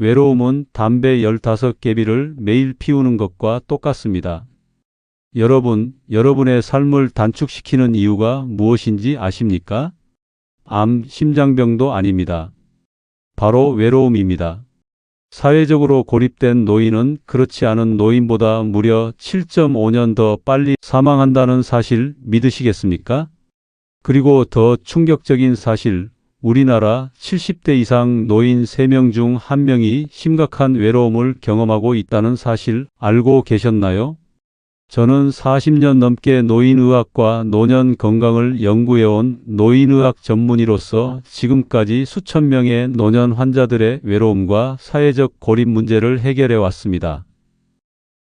외로움은 담배 15개비를 매일 피우는 것과 똑같습니다. 여러분, 여러분의 삶을 단축시키는 이유가 무엇인지 아십니까? 암, 심장병도 아닙니다. 바로 외로움입니다. 사회적으로 고립된 노인은 그렇지 않은 노인보다 무려 7.5년 더 빨리 사망한다는 사실 믿으시겠습니까? 그리고 더 충격적인 사실, 우리나라 70대 이상 노인 3명 중 1명이 심각한 외로움을 경험하고 있다는 사실 알고 계셨나요? 저는 40년 넘게 노인의학과 노년 건강을 연구해온 노인의학 전문의로서 지금까지 수천 명의 노년 환자들의 외로움과 사회적 고립 문제를 해결해 왔습니다.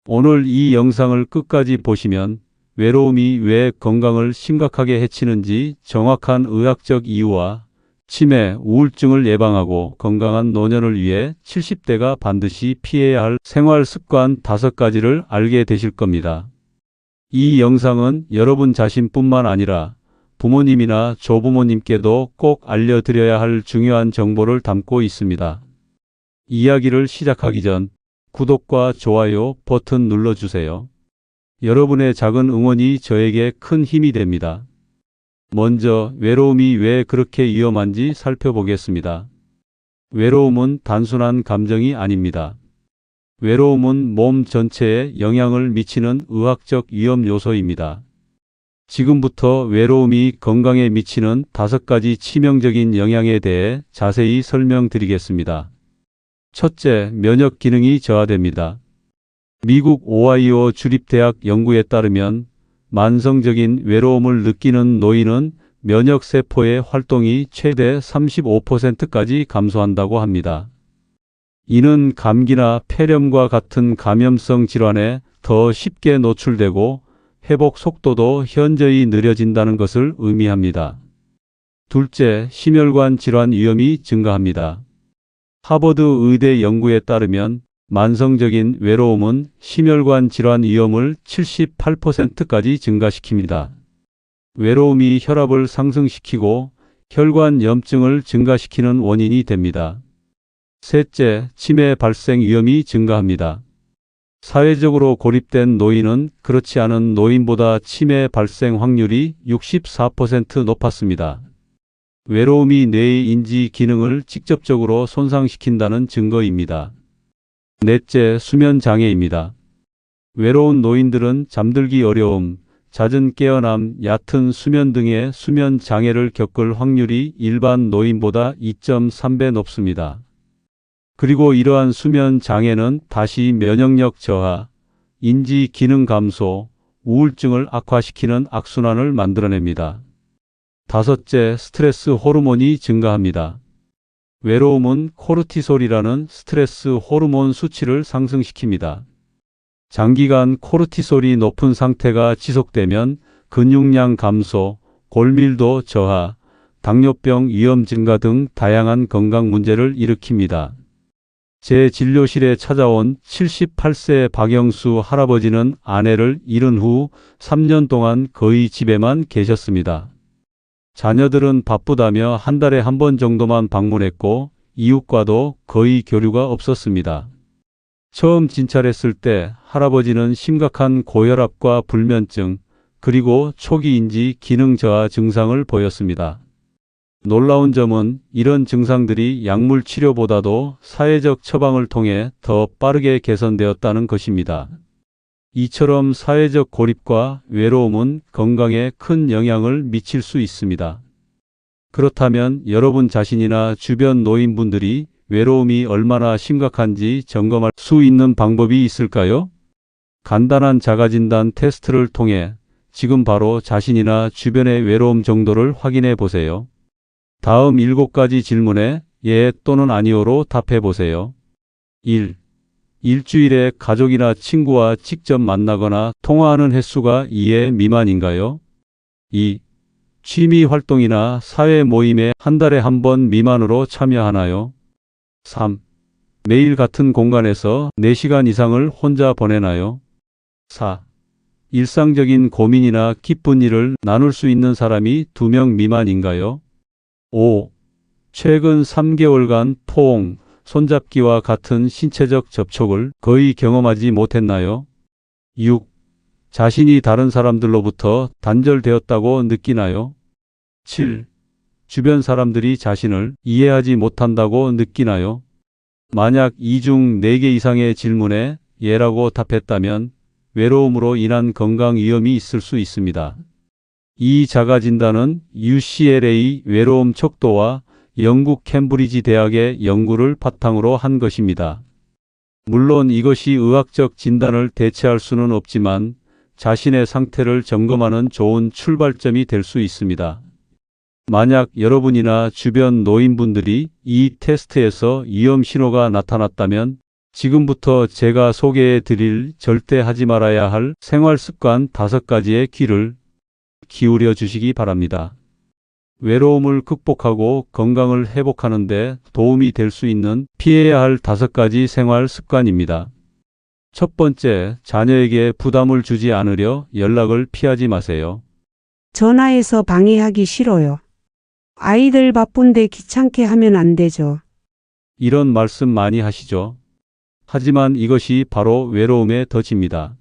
오늘 이 영상을 끝까지 보시면 외로움이 왜 건강을 심각하게 해치는지 정확한 의학적 이유와 치매, 우울증을 예방하고 건강한 노년을 위해 70대가 반드시 피해야 할 생활 습관 5가지를 알게 되실 겁니다. 이 영상은 여러분 자신뿐만 아니라 부모님이나 조부모님께도 꼭 알려드려야 할 중요한 정보를 담고 있습니다. 이야기를 시작하기 전 구독과 좋아요 버튼 눌러주세요. 여러분의 작은 응원이 저에게 큰 힘이 됩니다. 먼저 외로움이 왜 그렇게 위험한지 살펴보겠습니다. 외로움은 단순한 감정이 아닙니다. 외로움은 몸 전체에 영향을 미치는 의학적 위험 요소입니다. 지금부터 외로움이 건강에 미치는 5가지 치명적인 영향에 대해 자세히 설명드리겠습니다. 첫째, 면역 기능이 저하됩니다. 미국 오하이오 주립대학 연구에 따르면 만성적인 외로움을 느끼는 노인은 면역세포의 활동이 최대 35%까지 감소한다고 합니다. 이는 감기나 폐렴과 같은 감염성 질환에 더 쉽게 노출되고 회복 속도도 현저히 느려진다는 것을 의미합니다. 둘째, 심혈관 질환 위험이 증가합니다. 하버드 의대 연구에 따르면 만성적인 외로움은 심혈관 질환 위험을 78%까지 증가시킵니다. 외로움이 혈압을 상승시키고 혈관 염증을 증가시키는 원인이 됩니다. 셋째, 치매 발생 위험이 증가합니다. 사회적으로 고립된 노인은 그렇지 않은 노인보다 치매 발생 확률이 64% 높았습니다. 외로움이 뇌의 인지 기능을 직접적으로 손상시킨다는 증거입니다. 넷째, 수면 장애입니다. 외로운 노인들은 잠들기 어려움, 잦은 깨어남, 얕은 수면 등의 수면 장애를 겪을 확률이 일반 노인보다 2.3배 높습니다. 그리고 이러한 수면 장애는 다시 면역력 저하, 인지 기능 감소, 우울증을 악화시키는 악순환을 만들어냅니다. 다섯째, 스트레스 호르몬이 증가합니다. 외로움은 코르티솔이라는 스트레스 호르몬 수치를 상승시킵니다. 장기간 코르티솔이 높은 상태가 지속되면 근육량 감소, 골밀도 저하, 당뇨병 위험 증가 등 다양한 건강 문제를 일으킵니다. 제 진료실에 찾아온 78세 박영수 할아버지는 아내를 잃은 후 3년 동안 거의 집에만 계셨습니다. 자녀들은 바쁘다며 한 달에 한 번 정도만 방문했고 이웃과도 거의 교류가 없었습니다. 처음 진찰했을 때 할아버지는 심각한 고혈압과 불면증, 그리고 초기 인지 기능 저하 증상을 보였습니다. 놀라운 점은 이런 증상들이 약물 치료보다도 사회적 처방을 통해 더 빠르게 개선되었다는 것입니다. 이처럼 사회적 고립과 외로움은 건강에 큰 영향을 미칠 수 있습니다. 그렇다면 여러분 자신이나 주변 노인분들이 외로움이 얼마나 심각한지 점검할 수 있는 방법이 있을까요? 간단한 자가진단 테스트를 통해 지금 바로 자신이나 주변의 외로움 정도를 확인해 보세요. 다음 7가지 질문에 예 또는 아니오로 답해 보세요. 1. 일주일에 가족이나 친구와 직접 만나거나 통화하는 횟수가 2회 미만인가요? 2. 취미 활동이나 사회 모임에 한 달에 한 번 미만으로 참여하나요? 3. 매일 같은 공간에서 4시간 이상을 혼자 보내나요? 4. 일상적인 고민이나 기쁜 일을 나눌 수 있는 사람이 2명 미만인가요? 5. 최근 3개월간 포옹, 손잡기와 같은 신체적 접촉을 거의 경험하지 못했나요? 6. 자신이 다른 사람들로부터 단절되었다고 느끼나요? 7. 주변 사람들이 자신을 이해하지 못한다고 느끼나요? 만약 이 중 4개 이상의 질문에 예라고 답했다면 외로움으로 인한 건강 위험이 있을 수 있습니다. 이 자가 진단은 UCLA 외로움 척도와 영국 캠브리지 대학의 연구를 바탕으로 한 것입니다. 물론 이것이 의학적 진단을 대체할 수는 없지만 자신의 상태를 점검하는 좋은 출발점이 될 수 있습니다. 만약 여러분이나 주변 노인분들이 이 테스트에서 위험 신호가 나타났다면 지금부터 제가 소개해 드릴 절대 하지 말아야 할 생활 습관 5가지에 귀를 기울여 주시기 바랍니다. 외로움을 극복하고 건강을 회복하는 데 도움이 될 수 있는 피해야 할 5가지 생활 습관입니다. 첫 번째, 자녀에게 부담을 주지 않으려 연락을 피하지 마세요. 전화해서 방해하기 싫어요. 아이들 바쁜데 귀찮게 하면 안 되죠. 이런 말씀 많이 하시죠? 하지만 이것이 바로 외로움의 덫입니다.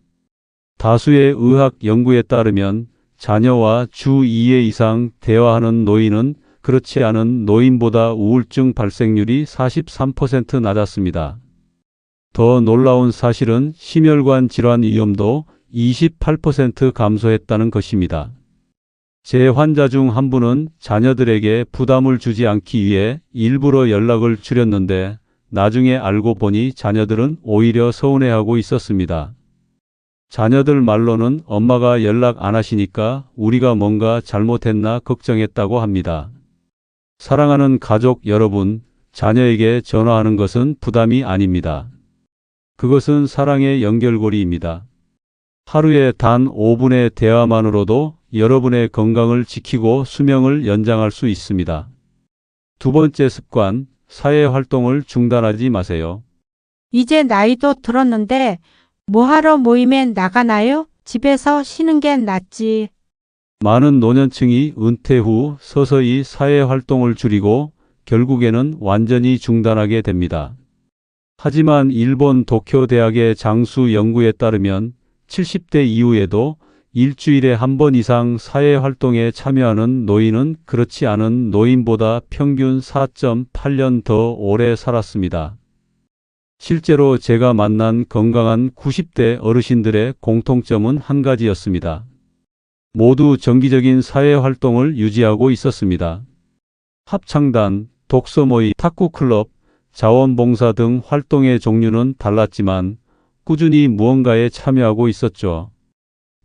다수의 의학 연구에 따르면 자녀와 주 2회 이상 대화하는 노인은 그렇지 않은 노인보다 우울증 발생률이 43% 낮았습니다. 더 놀라운 사실은 심혈관 질환 위험도 28% 감소했다는 것입니다. 제 환자 중 한 분은 자녀들에게 부담을 주지 않기 위해 일부러 연락을 줄였는데 나중에 알고 보니 자녀들은 오히려 서운해하고 있었습니다. 자녀들 말로는 엄마가 연락 안 하시니까 우리가 뭔가 잘못했나 걱정했다고 합니다. 사랑하는 가족 여러분, 자녀에게 전화하는 것은 부담이 아닙니다. 그것은 사랑의 연결고리입니다. 하루에 단 5분의 대화만으로도 여러분의 건강을 지키고 수명을 연장할 수 있습니다. 두 번째 습관, 사회 활동을 중단하지 마세요. 이제 나이도 들었는데 뭐하러 모임에 나가나요? 집에서 쉬는 게 낫지. 많은 노년층이 은퇴 후 서서히 사회 활동을 줄이고 결국에는 완전히 중단하게 됩니다. 하지만 일본 도쿄 대학의 장수 연구에 따르면 70대 이후에도 일주일에 한 번 이상 사회 활동에 참여하는 노인은 그렇지 않은 노인보다 평균 4.8년 더 오래 살았습니다. 실제로 제가 만난 건강한 90대 어르신들의 공통점은 한 가지였습니다. 모두 정기적인 사회 활동을 유지하고 있었습니다. 합창단, 독서 모임, 탁구 클럽, 자원봉사 등 활동의 종류는 달랐지만 꾸준히 무언가에 참여하고 있었죠.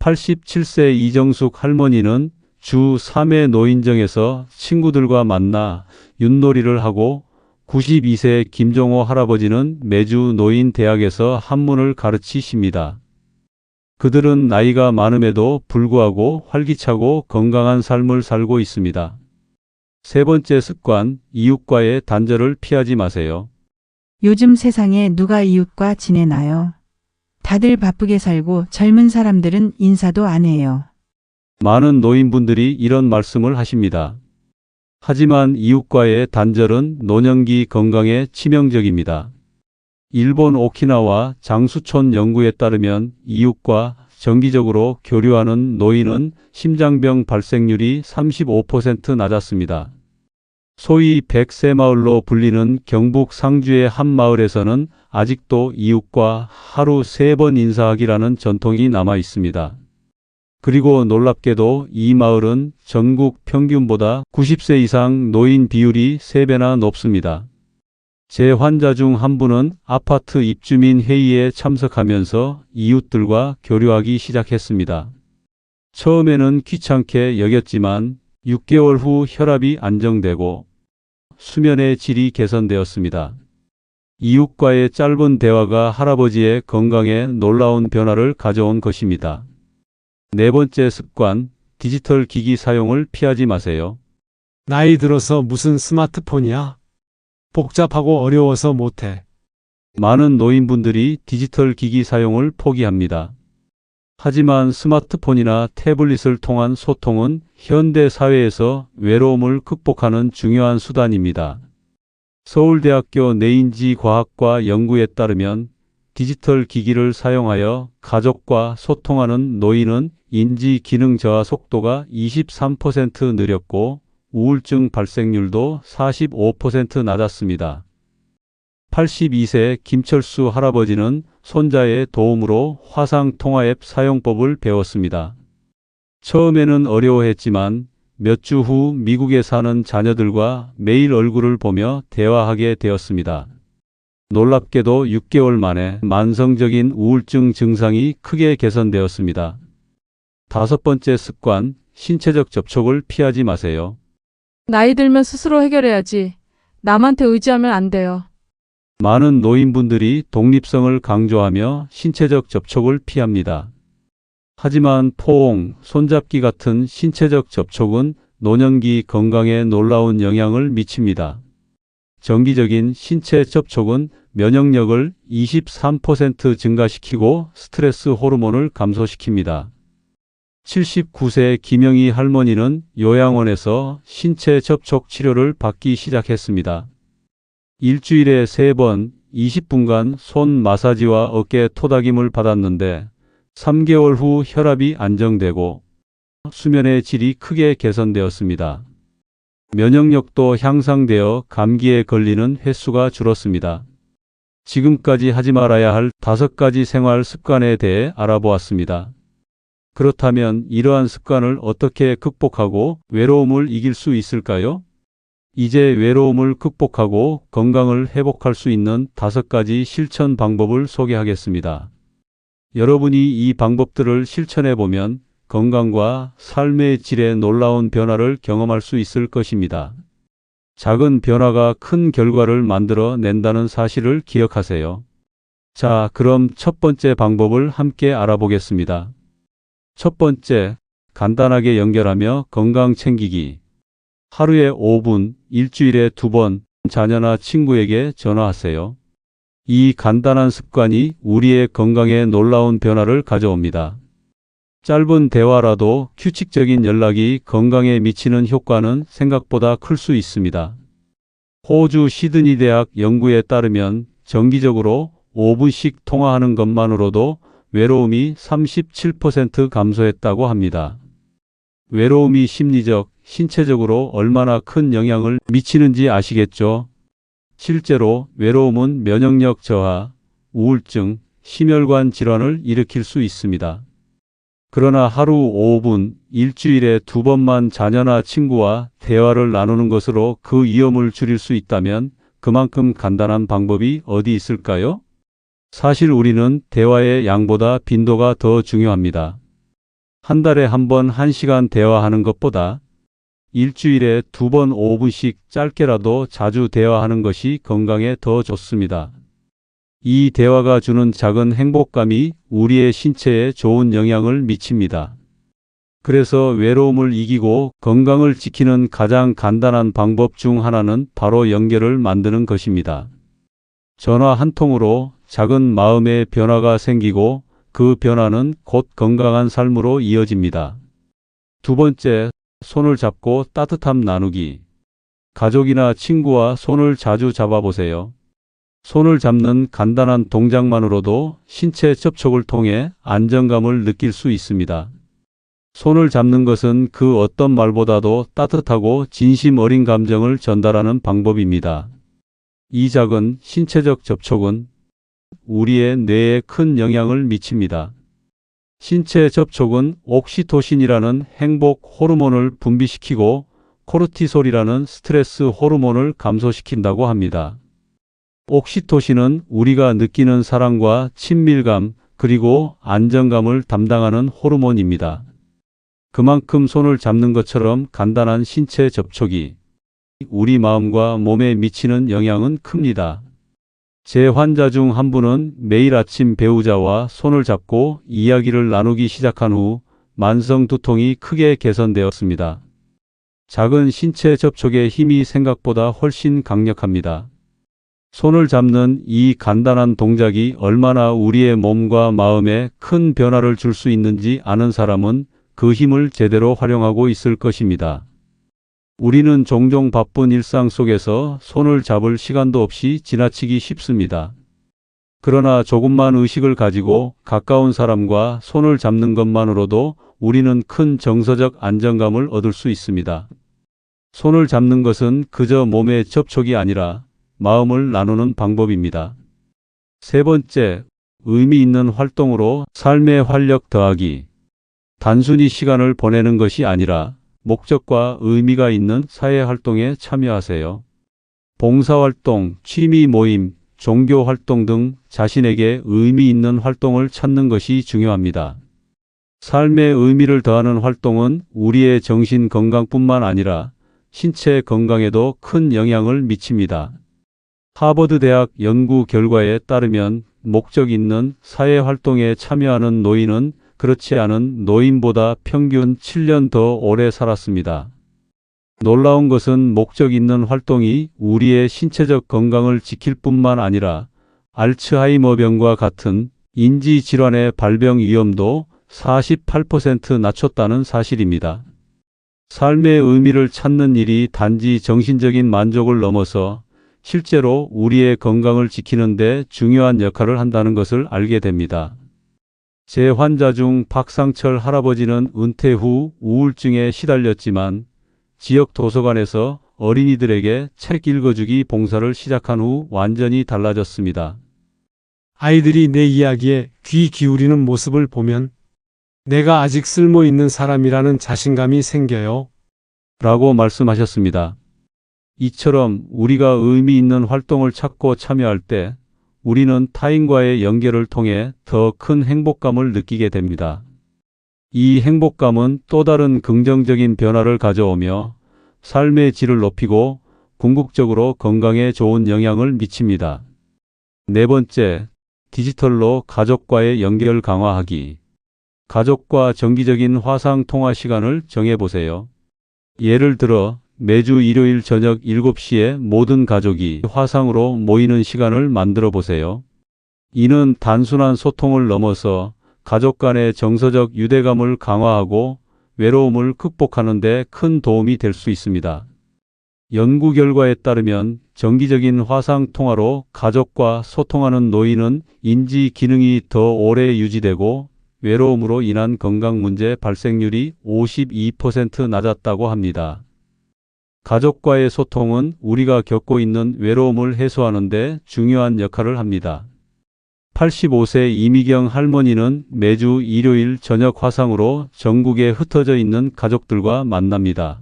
87세 이정숙 할머니는 주 3회 노인정에서 친구들과 만나 윷놀이를 하고 92세 김종호 할아버지는 매주 노인대학에서 한문을 가르치십니다. 그들은 나이가 많음에도 불구하고 활기차고 건강한 삶을 살고 있습니다. 세 번째 습관, 이웃과의 단절을 피하지 마세요. 요즘 세상에 누가 이웃과 지내나요? 다들 바쁘게 살고 젊은 사람들은 인사도 안 해요. 많은 노인분들이 이런 말씀을 하십니다. 하지만 이웃과의 단절은 노년기 건강에 치명적입니다. 일본 오키나와 장수촌 연구에 따르면 이웃과 정기적으로 교류하는 노인은 심장병 발생률이 35% 낮았습니다. 소위 100세 마을로 불리는 경북 상주의 한 마을에서는 아직도 이웃과 하루 3번 인사하기라는 전통이 남아 있습니다. 그리고 놀랍게도 이 마을은 전국 평균보다 90세 이상 노인 비율이 3배나 높습니다. 제 환자 중 한 분은 아파트 입주민 회의에 참석하면서 이웃들과 교류하기 시작했습니다. 처음에는 귀찮게 여겼지만 6개월 후 혈압이 안정되고 수면의 질이 개선되었습니다. 이웃과의 짧은 대화가 할아버지의 건강에 놀라운 변화를 가져온 것입니다. 네 번째 습관, 디지털 기기 사용을 피하지 마세요. 나이 들어서 무슨 스마트폰이야? 복잡하고 어려워서 못해. 많은 노인분들이 디지털 기기 사용을 포기합니다. 하지만 스마트폰이나 태블릿을 통한 소통은 현대 사회에서 외로움을 극복하는 중요한 수단입니다. 서울대학교 뇌인지과학과 연구에 따르면 디지털 기기를 사용하여 가족과 소통하는 노인은 인지 기능 저하 속도가 23% 느렸고 우울증 발생률도 45% 낮았습니다. 82세 김철수 할아버지는 손자의 도움으로 화상 통화 앱 사용법을 배웠습니다. 처음에는 어려워했지만 몇 주 후 미국에 사는 자녀들과 매일 얼굴을 보며 대화하게 되었습니다. 놀랍게도 6개월 만에 만성적인 우울증 증상이 크게 개선되었습니다. 5번째 습관, 신체적 접촉을 피하지 마세요. 나이 들면 스스로 해결해야지. 남한테 의지하면 안 돼요. 많은 노인분들이 독립성을 강조하며 신체적 접촉을 피합니다. 하지만 포옹, 손잡기 같은 신체적 접촉은 노년기 건강에 놀라운 영향을 미칩니다. 정기적인 신체 접촉은 면역력을 23% 증가시키고 스트레스 호르몬을 감소시킵니다. 79세 김영희 할머니는 요양원에서 신체 접촉 치료를 받기 시작했습니다. 일주일에 3번 20분간 손 마사지와 어깨 토닥임을 받았는데 3개월 후 혈압이 안정되고 수면의 질이 크게 개선되었습니다. 면역력도 향상되어 감기에 걸리는 횟수가 줄었습니다. 지금까지 하지 말아야 할 5가지 생활 습관에 대해 알아보았습니다. 그렇다면 이러한 습관을 어떻게 극복하고 외로움을 이길 수 있을까요? 이제 외로움을 극복하고 건강을 회복할 수 있는 5가지 실천 방법을 소개하겠습니다. 여러분이 이 방법들을 실천해 보면 건강과 삶의 질에 놀라운 변화를 경험할 수 있을 것입니다. 작은 변화가 큰 결과를 만들어 낸다는 사실을 기억하세요. 자, 그럼 첫 번째 방법을 함께 알아보겠습니다. 첫 번째, 간단하게 연결하며 건강 챙기기. 하루에 5분, 일주일에 2번 자녀나 친구에게 전화하세요. 이 간단한 습관이 우리의 건강에 놀라운 변화를 가져옵니다. 짧은 대화라도 규칙적인 연락이 건강에 미치는 효과는 생각보다 클 수 있습니다. 호주 시드니 대학 연구에 따르면 정기적으로 5분씩 통화하는 것만으로도 외로움이 37% 감소했다고 합니다. 외로움이 심리적, 신체적으로 얼마나 큰 영향을 미치는지 아시겠죠? 실제로 외로움은 면역력 저하, 우울증, 심혈관 질환을 일으킬 수 있습니다. 그러나 하루 5분, 일주일에 2번만 자녀나 친구와 대화를 나누는 것으로 그 위험을 줄일 수 있다면 그만큼 간단한 방법이 어디 있을까요? 사실 우리는 대화의 양보다 빈도가 더 중요합니다. 한 달에 한 번 1시간 대화하는 것보다 일주일에 2번 5분씩 짧게라도 자주 대화하는 것이 건강에 더 좋습니다. 이 대화가 주는 작은 행복감이 우리의 신체에 좋은 영향을 미칩니다. 그래서 외로움을 이기고 건강을 지키는 가장 간단한 방법 중 하나는 바로 연결을 만드는 것입니다. 전화 한 통으로 작은 마음의 변화가 생기고 그 변화는 곧 건강한 삶으로 이어집니다. 두 번째, 손을 잡고 따뜻함 나누기. 가족이나 친구와 손을 자주 잡아보세요. 손을 잡는 간단한 동작만으로도 신체 접촉을 통해 안정감을 느낄 수 있습니다. 손을 잡는 것은 그 어떤 말보다도 따뜻하고 진심 어린 감정을 전달하는 방법입니다. 이 작은 신체적 접촉은 우리의 뇌에 큰 영향을 미칩니다. 신체 접촉은 옥시토신이라는 행복 호르몬을 분비시키고 코르티솔이라는 스트레스 호르몬을 감소시킨다고 합니다. 옥시토신은 우리가 느끼는 사랑과 친밀감 그리고 안정감을 담당하는 호르몬입니다. 그만큼 손을 잡는 것처럼 간단한 신체 접촉이 우리 마음과 몸에 미치는 영향은 큽니다. 제 환자 중 한 분은 매일 아침 배우자와 손을 잡고 이야기를 나누기 시작한 후 만성 두통이 크게 개선되었습니다. 작은 신체 접촉의 힘이 생각보다 훨씬 강력합니다. 손을 잡는 이 간단한 동작이 얼마나 우리의 몸과 마음에 큰 변화를 줄 수 있는지 아는 사람은 그 힘을 제대로 활용하고 있을 것입니다. 우리는 종종 바쁜 일상 속에서 손을 잡을 시간도 없이 지나치기 쉽습니다. 그러나 조금만 의식을 가지고 가까운 사람과 손을 잡는 것만으로도 우리는 큰 정서적 안정감을 얻을 수 있습니다. 손을 잡는 것은 그저 몸의 접촉이 아니라 마음을 나누는 방법입니다. 세 번째, 의미 있는 활동으로 삶의 활력 더하기. 단순히 시간을 보내는 것이 아니라 목적과 의미가 있는 사회 활동에 참여하세요. 봉사활동, 취미 모임, 종교 활동 등 자신에게 의미 있는 활동을 찾는 것이 중요합니다. 삶의 의미를 더하는 활동은 우리의 정신 건강뿐만 아니라 신체 건강에도 큰 영향을 미칩니다. 하버드 대학 연구 결과에 따르면 목적 있는 사회 활동에 참여하는 노인은 그렇지 않은 노인보다 평균 7년 더 오래 살았습니다. 놀라운 것은 목적 있는 활동이 우리의 신체적 건강을 지킬 뿐만 아니라 알츠하이머병과 같은 인지질환의 발병 위험도 48% 낮췄다는 사실입니다. 삶의 의미를 찾는 일이 단지 정신적인 만족을 넘어서 실제로 우리의 건강을 지키는 데 중요한 역할을 한다는 것을 알게 됩니다. 제 환자 중 박상철 할아버지는 은퇴 후 우울증에 시달렸지만 지역 도서관에서 어린이들에게 책 읽어주기 봉사를 시작한 후 완전히 달라졌습니다. 아이들이 내 이야기에 귀 기울이는 모습을 보면 내가 아직 쓸모 있는 사람이라는 자신감이 생겨요. 라고 말씀하셨습니다. 이처럼 우리가 의미 있는 활동을 찾고 참여할 때 우리는 타인과의 연결을 통해 더 큰 행복감을 느끼게 됩니다. 이 행복감은 또 다른 긍정적인 변화를 가져오며 삶의 질을 높이고 궁극적으로 건강에 좋은 영향을 미칩니다. 네 번째, 디지털로 가족과의 연결 강화하기. 가족과 정기적인 화상 통화 시간을 정해보세요. 예를 들어 매주 일요일 저녁 7시에 모든 가족이 화상으로 모이는 시간을 만들어 보세요. 이는 단순한 소통을 넘어서 가족 간의 정서적 유대감을 강화하고 외로움을 극복하는 데 큰 도움이 될 수 있습니다. 연구 결과에 따르면 정기적인 화상 통화로 가족과 소통하는 노인은 인지 기능이 더 오래 유지되고 외로움으로 인한 건강 문제 발생률이 52% 낮았다고 합니다. 가족과의 소통은 우리가 겪고 있는 외로움을 해소하는 데 중요한 역할을 합니다. 85세 이미경 할머니는 매주 일요일 저녁 화상으로 전국에 흩어져 있는 가족들과 만납니다.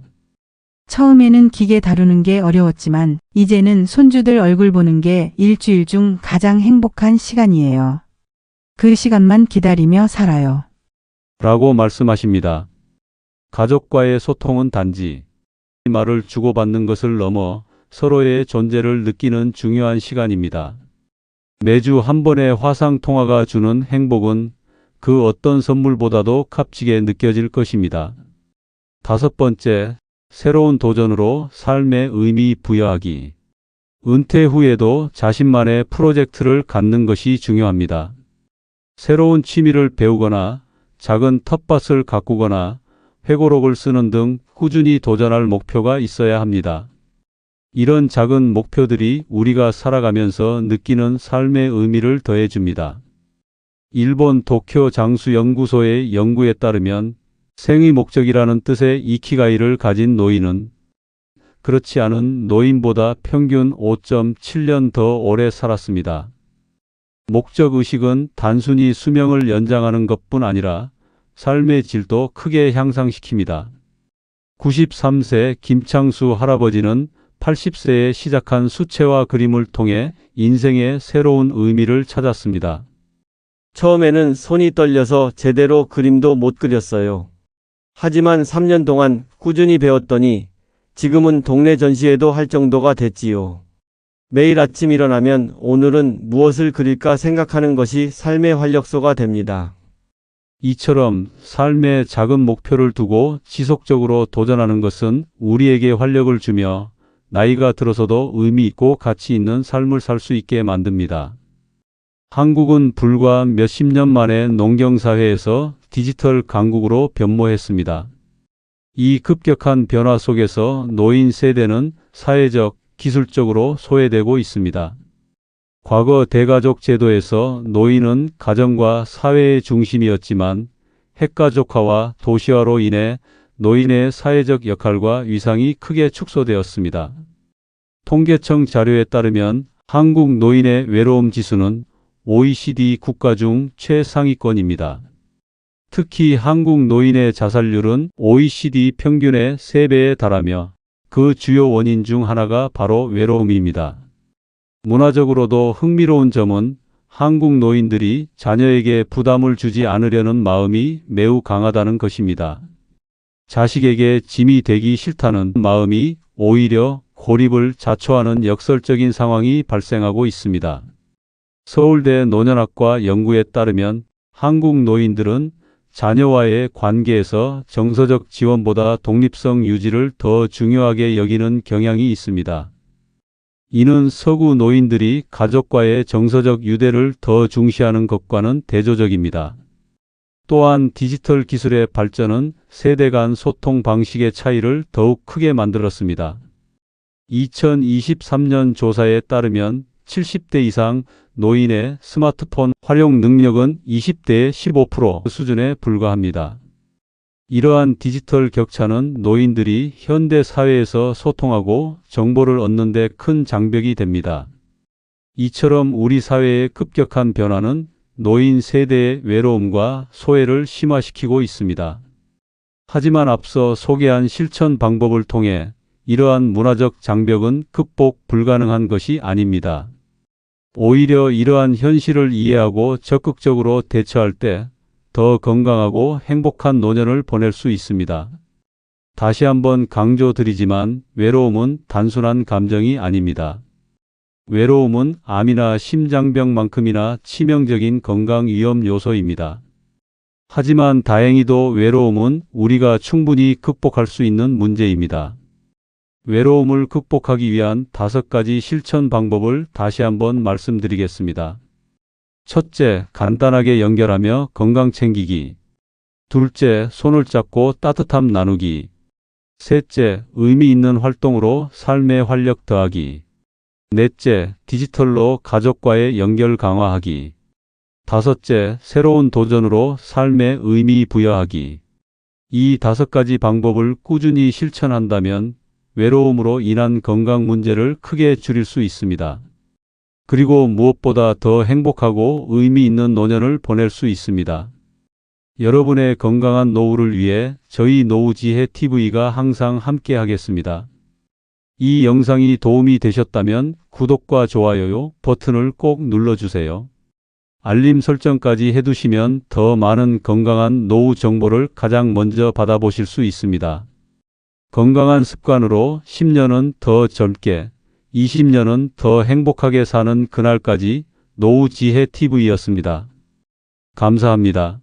처음에는 기계 다루는 게 어려웠지만 이제는 손주들 얼굴 보는 게 일주일 중 가장 행복한 시간이에요. 그 시간만 기다리며 살아요. 라고 말씀하십니다. 가족과의 소통은 단지 말을 주고받는 것을 넘어 서로의 존재를 느끼는 중요한 시간입니다. 매주 한 번의 화상 통화가 주는 행복은 그 어떤 선물보다도 값지게 느껴질 것입니다. 다섯 번째, 새로운 도전으로 삶에 의미 부여하기. 은퇴 후에도 자신만의 프로젝트를 갖는 것이 중요합니다. 새로운 취미를 배우거나 작은 텃밭을 가꾸거나 회고록을 쓰는 등 꾸준히 도전할 목표가 있어야 합니다. 이런 작은 목표들이 우리가 살아가면서 느끼는 삶의 의미를 더해줍니다. 일본 도쿄 장수연구소의 연구에 따르면 생의 목적이라는 뜻의 이키가이를 가진 노인은 그렇지 않은 노인보다 평균 5.7년 더 오래 살았습니다. 목적의식은 단순히 수명을 연장하는 것뿐 아니라 삶의 질도 크게 향상시킵니다. 93세 김창수 할아버지는 80세에 시작한 수채화 그림을 통해 인생의 새로운 의미를 찾았습니다. 처음에는 손이 떨려서 제대로 그림도 못 그렸어요. 하지만 3년 동안 꾸준히 배웠더니 지금은 동네 전시회도 할 정도가 됐지요. 매일 아침 일어나면 오늘은 무엇을 그릴까 생각하는 것이 삶의 활력소가 됩니다. 이처럼 삶에 작은 목표를 두고 지속적으로 도전하는 것은 우리에게 활력을 주며 나이가 들어서도 의미 있고 가치 있는 삶을 살 수 있게 만듭니다. 한국은 불과 몇십 년 만에 농경사회에서 디지털 강국으로 변모했습니다. 이 급격한 변화 속에서 노인 세대는 사회적, 기술적으로 소외되고 있습니다. 과거 대가족 제도에서 노인은 가정과 사회의 중심이었지만 핵가족화와 도시화로 인해 노인의 사회적 역할과 위상이 크게 축소되었습니다. 통계청 자료에 따르면 한국 노인의 외로움 지수는 OECD 국가 중 최상위권입니다. 특히 한국 노인의 자살률은 OECD 평균의 3배에 달하며 그 주요 원인 중 하나가 바로 외로움입니다. 문화적으로도 흥미로운 점은 한국 노인들이 자녀에게 부담을 주지 않으려는 마음이 매우 강하다는 것입니다. 자식에게 짐이 되기 싫다는 마음이 오히려 고립을 자초하는 역설적인 상황이 발생하고 있습니다. 서울대 노년학과 연구에 따르면 한국 노인들은 자녀와의 관계에서 정서적 지원보다 독립성 유지를 더 중요하게 여기는 경향이 있습니다. 이는 서구 노인들이 가족과의 정서적 유대를 더 중시하는 것과는 대조적입니다. 또한 디지털 기술의 발전은 세대 간 소통 방식의 차이를 더욱 크게 만들었습니다. 2023년 조사에 따르면 70대 이상 노인의 스마트폰 활용 능력은 20대의 15% 수준에 불과합니다. 이러한 디지털 격차는 노인들이 현대 사회에서 소통하고 정보를 얻는 데 큰 장벽이 됩니다. 이처럼 우리 사회의 급격한 변화는 노인 세대의 외로움과 소외를 심화시키고 있습니다. 하지만 앞서 소개한 실천 방법을 통해 이러한 문화적 장벽은 극복 불가능한 것이 아닙니다. 오히려 이러한 현실을 이해하고 적극적으로 대처할 때 더 건강하고 행복한 노년을 보낼 수 있습니다. 다시 한번 강조드리지만 외로움은 단순한 감정이 아닙니다. 외로움은 암이나 심장병만큼이나 치명적인 건강 위험 요소입니다. 하지만 다행히도 외로움은 우리가 충분히 극복할 수 있는 문제입니다. 외로움을 극복하기 위한 5가지 실천 방법을 다시 한번 말씀드리겠습니다. 첫째, 간단하게 연결하며 건강 챙기기. 둘째, 손을 잡고 따뜻함 나누기. 셋째, 의미 있는 활동으로 삶에 활력 더하기. 넷째, 디지털로 가족과의 연결 강화하기. 다섯째, 새로운 도전으로 삶에 의미 부여하기. 이 5가지 방법을 꾸준히 실천한다면 외로움으로 인한 건강 문제를 크게 줄일 수 있습니다. 그리고 무엇보다 더 행복하고 의미 있는 노년을 보낼 수 있습니다. 여러분의 건강한 노후를 위해 저희 노후지혜 TV가 항상 함께 하겠습니다. 이 영상이 도움이 되셨다면 구독과 좋아요 버튼을 꼭 눌러주세요. 알림 설정까지 해두시면 더 많은 건강한 노후 정보를 가장 먼저 받아보실 수 있습니다. 건강한 습관으로 10년은 더 젊게, 20년은 더 행복하게 사는 그날까지 노후지혜 TV였습니다. 감사합니다.